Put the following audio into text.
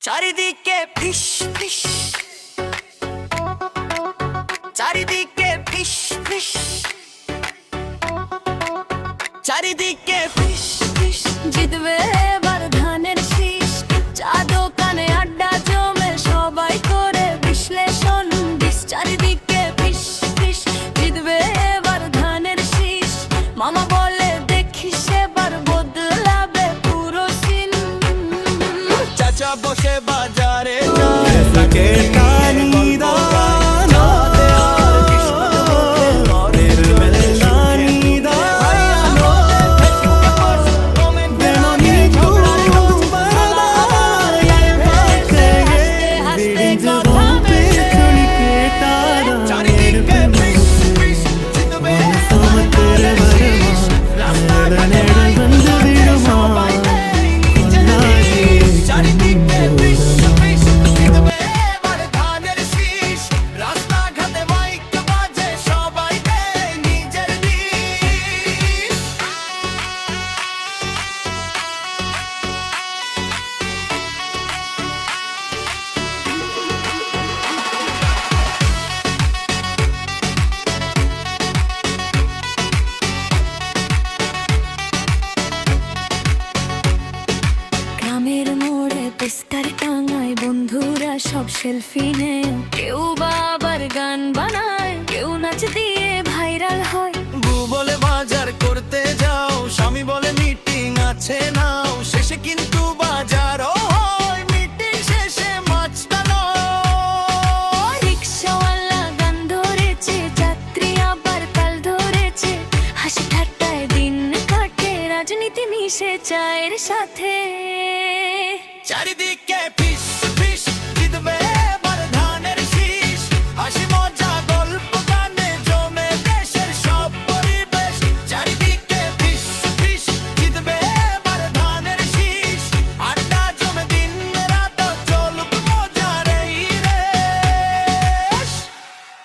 চারিদিকে ফিস ফিস, চারিদিকে ফিস ফিস, চারিদিকে ফিস ফিস। জিতবে এবার ধানের শীষ, চা দোকানে আড্ডা জমে সবাই করে বিশ্লেষণ বিষ। চারিদিকে ফিস ফিস, জিতবে এবার ধানের শীষ। মামা বলে দেখিস এবার বদলাবে পুরো সিন। চাচা বসে বাজারে পোস্টার টাঙায় বন্ধুরা সব সেলফি নেয়, কেউ বা আবার গান বানায়, কেউ নাচ দিয়ে ভাইরাল হয়। বউ বলে বাজার করতে যাও, স্বামী বলে মিটিং আছে নাও, শেষে কিন্তু বাজারও হয়, মিটিং শেষে মাছটা নয়। রিক্সাওয়ালা গান ধরেছে, যাত্রী আবার তাল ধরেছে, হাসি ঠাট্টায় দিন কাটে, রাজনীতি মিশে চায়ের সাথে।